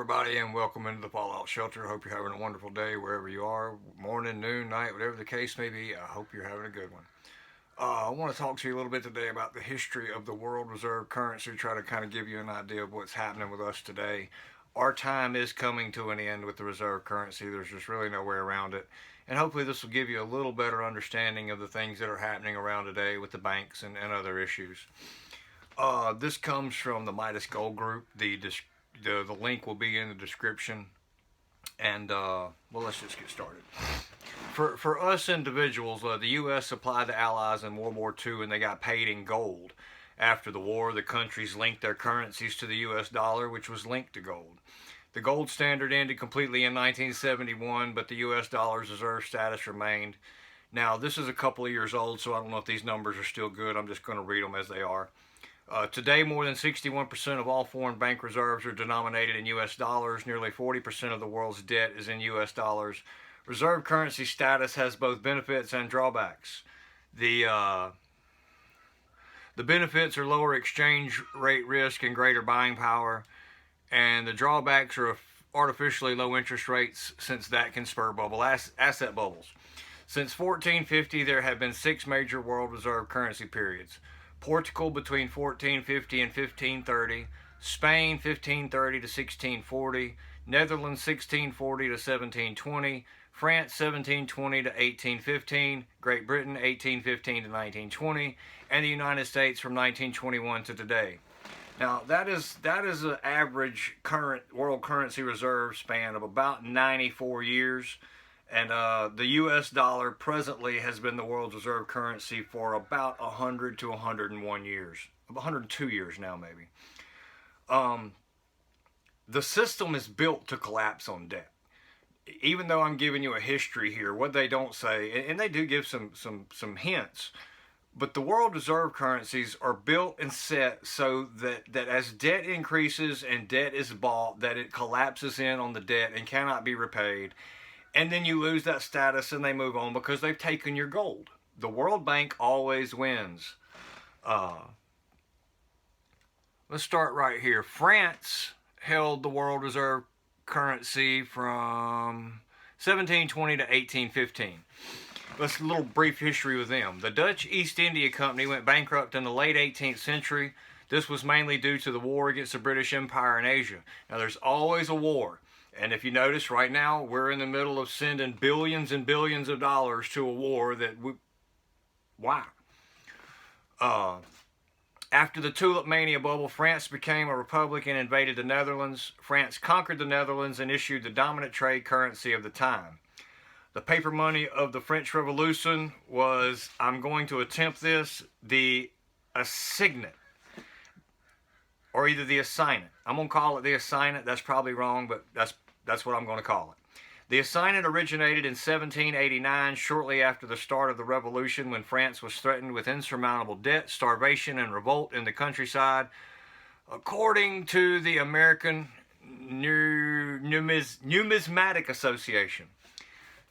everybody, and welcome into the Fallout Shelter. Hope you're having a wonderful day wherever you are, morning, noon, night, whatever the case may be. I hope you're having a good one. I want to talk to you a little bit today about the history of the world reserve currency, try to kind of give you an idea of what's happening with us today. Our time is coming to an end with the reserve currency. There's just really no way around it. And hopefully, this will give you a little better understanding of the things that are happening around today with the banks and other issues. This comes from the Midas Gold Group. The link will be in the description. And, well, let's just get started. For us individuals, the U.S. supplied the Allies in World War II, and they got paid in gold. After the war, the countries linked their currencies to the U.S. dollar, which was linked to gold. The gold standard ended completely in 1971, but the U.S. dollar's reserve status remained. Now, this is a couple of years old, so I don't know if these numbers are still good. I'm just going to read them as they are. Today, more than 61% of all foreign bank reserves are denominated in U.S. dollars. Nearly 40% of the world's debt is in U.S. dollars. Reserve currency status has both benefits and drawbacks. The benefits are lower exchange rate risk and greater buying power, and the drawbacks are artificially low interest rates, since that can spur asset bubbles. Since 1450, there have been 6 major world reserve currency periods. Portugal between 1450 and 1530, Spain 1530 to 1640, Netherlands 1640 to 1720, France 1720 to 1815, Great Britain 1815 to 1920, and the United States from 1921 to today. Now that is an average current world currency reserve span of about 94 years. And the U.S. dollar presently has been the world's reserve currency for about 100 to 101 years. 102 years now, maybe. The system is built to collapse on debt. Even though I'm giving you a history here, what they don't say, and they do give some hints, but the world reserve currencies are built and set so that as debt increases and debt is bought, that it collapses in on the debt and cannot be repaid. And then you lose that status and they move on because they've taken your gold. The World Bank always wins. Let's start right here. France held the world reserve currency from 1720 to 1815. Let's a little brief history with them. The Dutch East India Company went bankrupt in the late 18th century. This was mainly due to the war against the British Empire in Asia. Now, there's always a war. And if you notice, right now, we're in the middle of sending billions and billions of dollars to a war that we... Why? After the Tulip Mania bubble, France became a republic and invaded the Netherlands. France conquered the Netherlands and issued the dominant trade currency of the time. The paper money of the French Revolution was, I'm going to attempt this, the assignat. Or either the assignat. I'm going to call it the assignat. That's probably wrong, but that's what I'm going to call it. The assignat originated in 1789, shortly after the start of the revolution, when France was threatened with insurmountable debt, starvation, and revolt in the countryside. According to the American Numismatic Association,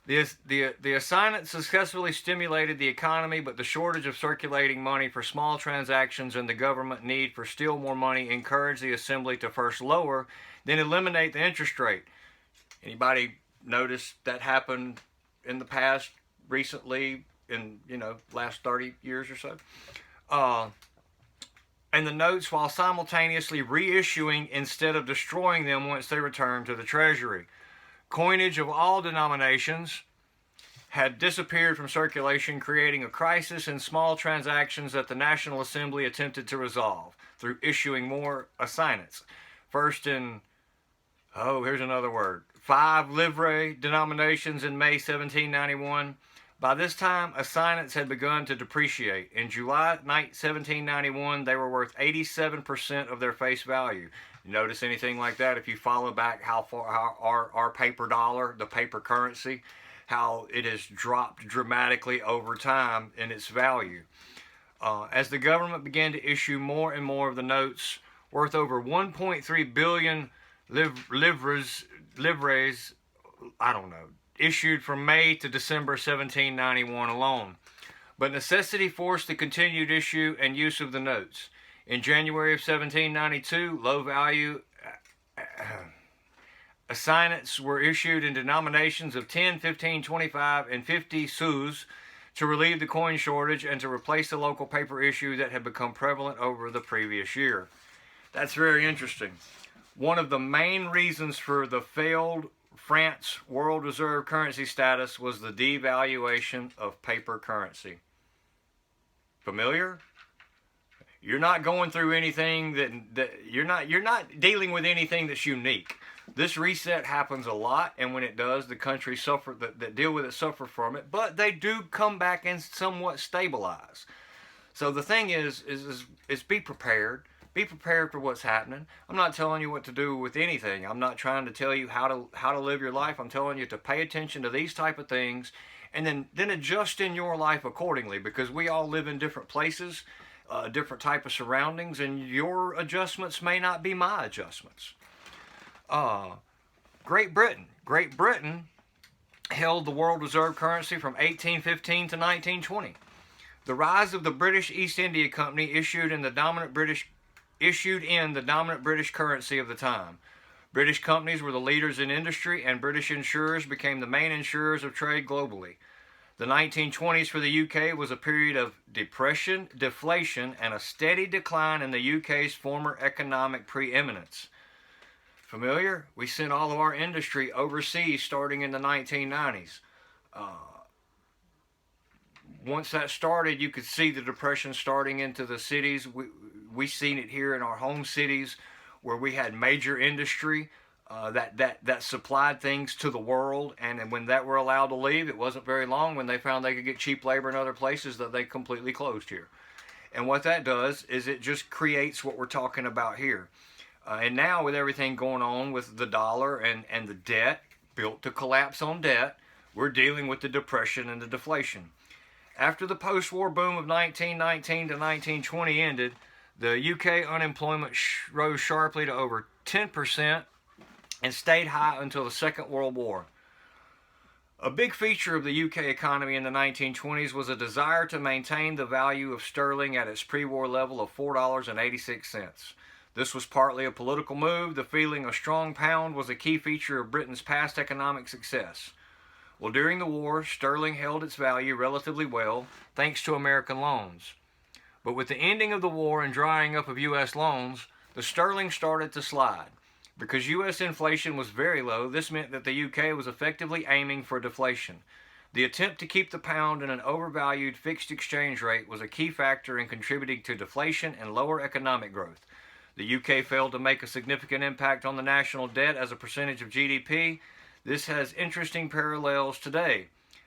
the assignat successfully stimulated the economy, but the shortage of circulating money for small transactions and the government need for still more money encouraged the assembly to first lower, then eliminate the interest rate. Anybody notice that happened in the past, recently, in last 30 years or so? And the notes, while simultaneously reissuing instead of destroying them once they returned to the Treasury. Coinage of all denominations had disappeared from circulation, creating a crisis in small transactions that the National Assembly attempted to resolve through issuing more assignats. First in, here's another word, 5 livre denominations in May 1791. By this time, assignats had begun to depreciate. In July 1791, they were worth 87% of their face value. You notice anything like that? If you follow back how our paper dollar, the paper currency, how it has dropped dramatically over time in its value. As the government began to issue more and more of the notes worth over 1.3 billion livres, issued from May to December 1791 alone. But necessity forced the continued issue and use of the notes. In January of 1792, low value Assignats were issued in denominations of 10, 15, 25, and 50 sous to relieve the coin shortage and to replace the local paper issue that had become prevalent over the previous year. That's very interesting. One of the main reasons for the failed France world reserve currency status was the devaluation of paper currency. Familiar? You're not going through anything that you're not dealing with anything that's unique. This reset happens a lot, and when it does, the countries that deal with it suffer from it, but they do come back and somewhat stabilize. So the thing is be prepared. Be prepared for what's happening. I'm not telling you what to do with anything. I'm not trying to tell you how to live your life. I'm telling you to pay attention to these type of things, and then adjust in your life accordingly, because we all live in different places, different type of surroundings, and your adjustments may not be my adjustments. Great Britain held the world reserve currency from 1815 to 1920. The rise of the British East India Company issued in the dominant British currency of the time. British companies were the leaders in industry, and British insurers became the main insurers of trade globally. The 1920s for the UK was a period of depression, deflation, and a steady decline in the UK's former economic preeminence. Familiar? We sent all of our industry overseas starting in the 1990s. Once that started, you could see the depression starting into the cities. We seen it here in our home cities, where we had major industry that supplied things to the world, and when that were allowed to leave, it wasn't very long when they found they could get cheap labor in other places that they completely closed here. And what that does is it just creates what we're talking about here. And now with everything going on with the dollar and the debt, built to collapse on debt, we're dealing with the depression and the deflation. After the post-war boom of 1919 to 1920 ended, the UK unemployment rose sharply to over 10% and stayed high until the Second World War. A big feature of the UK economy in the 1920s was a desire to maintain the value of sterling at its pre-war level of $4.86. This was partly a political move. The feeling of strong pound was a key feature of Britain's past economic success. Well, during the war, sterling held its value relatively well, thanks to American loans. But with the ending of the war and drying up of U.S. loans, the sterling started to slide. Because U.S. inflation was very low, this meant that the U.K. was effectively aiming for deflation. The attempt to keep the pound in an overvalued fixed exchange rate was a key factor in contributing to deflation and lower economic growth. The U.K. failed to make a significant impact on the national debt as a percentage of GDP. This has interesting parallels today,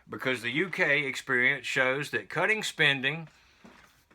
because the UK experience shows that cutting spending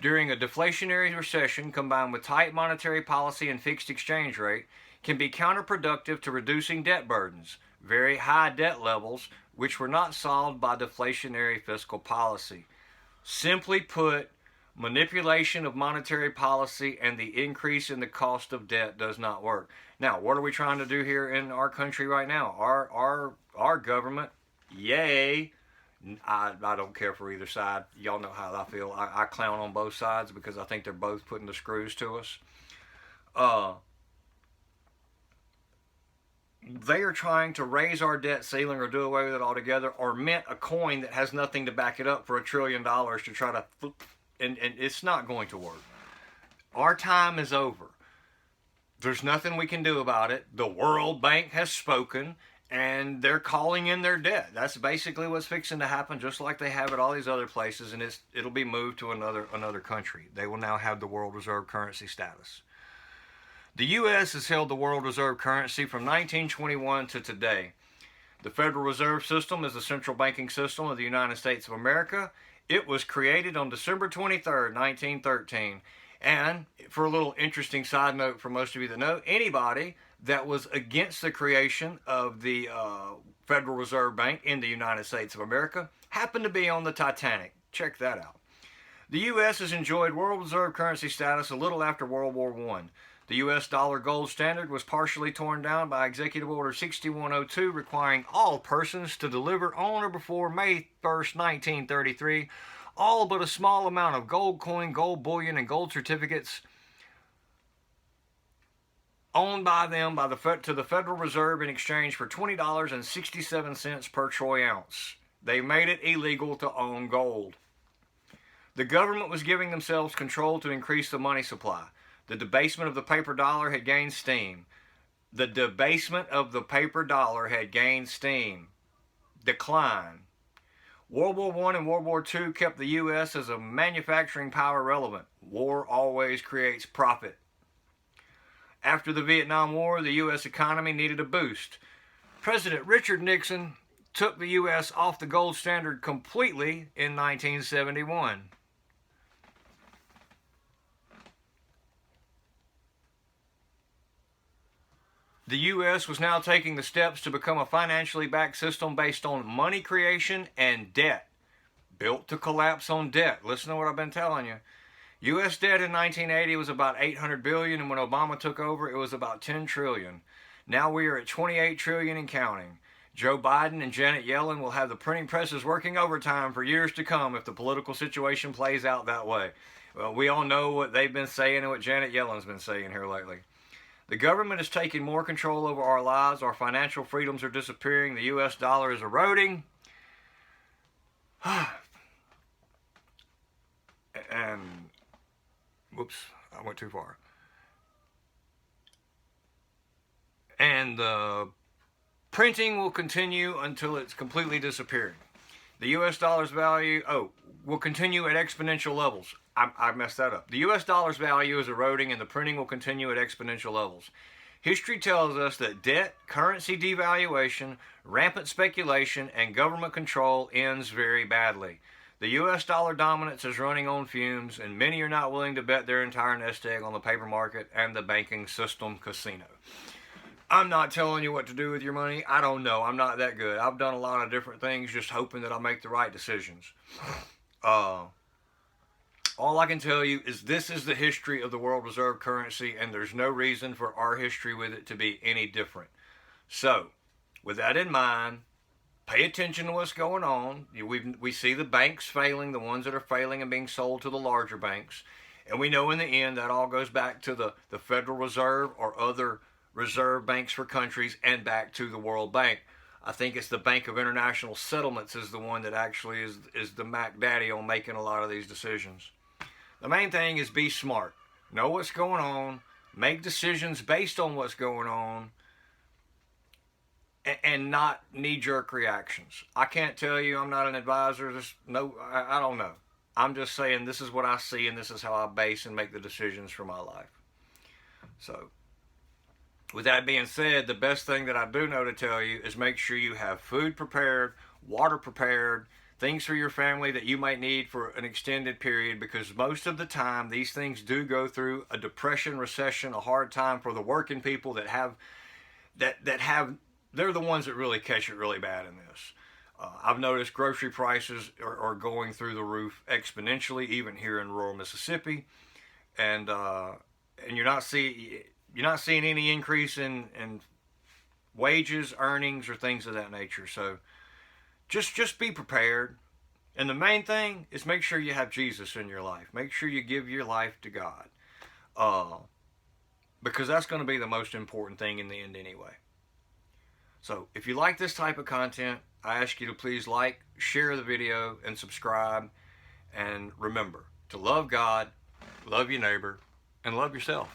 during a deflationary recession combined with tight monetary policy and fixed exchange rate can be counterproductive to reducing debt burdens, very high debt levels, which were not solved by deflationary fiscal policy. Simply put, manipulation of monetary policy and the increase in the cost of debt does not work. Now, what are we trying to do here in our country right now? Our government, yay. I don't care for either side. Y'all know how I feel. I clown on both sides because I think they're both putting the screws to us. They are trying to raise our debt ceiling or do away with it altogether, or mint a coin that has nothing to back it up for $1 trillion to try to, and it's not going to work. Our time is over. There's nothing we can do about it. The World Bank has spoken, and they're calling in their debt. That's basically what's fixing to happen, just like they have at all these other places, and it'll be moved to another country. They will now have the world reserve currency status. The U.S. has held the world reserve currency from 1921 to today. The Federal Reserve System is the central banking system of the United States of America. It was created on December 23rd, 1913. And for a little interesting side note for most of you that know, anybody that was against the creation of the Federal Reserve Bank in the United States of America happened to be on the Titanic. Check that out. The U.S. has enjoyed world reserve currency status a little after World War I. The U.S. dollar gold standard was partially torn down by Executive Order 6102, requiring all persons to deliver on or before May 1st, 1933, all but a small amount of gold coin, gold bullion, and gold certificates owned by them to the Federal Reserve in exchange for $20.67 per troy ounce. They made it illegal to own gold. The government was giving themselves control to increase the money supply. The debasement of the paper dollar had gained steam. The debasement of the paper dollar had gained steam. Decline. World War I and World War II kept the U.S. as a manufacturing power relevant. War always creates profit. After the Vietnam War, the U.S. economy needed a boost. President Richard Nixon took the U.S. off the gold standard completely in 1971. The U.S. was now taking the steps to become a financially backed system based on money creation and debt. Built to collapse on debt. Listen to what I've been telling you. U.S. debt in 1980 was about $800 billion, and when Obama took over, it was about $10 trillion. Now we are at $28 trillion and counting. Joe Biden and Janet Yellen will have the printing presses working overtime for years to come if the political situation plays out that way. Well, we all know what they've been saying and what Janet Yellen's been saying here lately. The government is taking more control over our lives. Our financial freedoms are disappearing. The U.S. dollar is eroding. And, whoops, I went too far. And the printing will continue until it's completely disappearing. The U.S. dollar's value, will continue at exponential levels. I messed that up. The U.S. dollar's value is eroding and the printing will continue at exponential levels. History tells us that debt, currency devaluation, rampant speculation, and government control ends very badly. The U.S. dollar dominance is running on fumes, and many are not willing to bet their entire nest egg on the paper market and the banking system casino. I'm not telling you what to do with your money. I don't know. I'm not that good. I've done a lot of different things just hoping that I'll make the right decisions. All I can tell you is this is the history of the world reserve currency, and there's no reason for our history with it to be any different. So, with that in mind, pay attention to what's going on. We see the banks failing, the ones that are failing and being sold to the larger banks. And we know in the end that all goes back to the Federal Reserve or other reserve banks for countries and back to the World Bank. I think it's the Bank of International Settlements is the one that actually is the Mac Daddy on making a lot of these decisions. The main thing is be smart. Know what's going on. Make decisions based on what's going on. And not knee-jerk reactions. I can't tell you. I'm not an advisor. I don't know. I'm just saying this is what I see and this is how I base and make the decisions for my life. So, with that being said, the best thing that I do know to tell you is make sure you have food prepared, water prepared, things for your family that you might need for an extended period, because most of the time these things do go through a depression, recession, a hard time for the working people that have they're the ones that really catch it really bad in this. I've noticed grocery prices are going through the roof exponentially, even here in rural Mississippi, and you're not seeing any increase in wages, earnings, or things of that nature. So just be prepared. And the main thing is make sure you have Jesus in your life. Make sure you give your life to God, because that's going to be the most important thing in the end anyway. So if you like this type of content, I ask you to please like, share the video, and subscribe. And remember to love God, love your neighbor, and love yourself.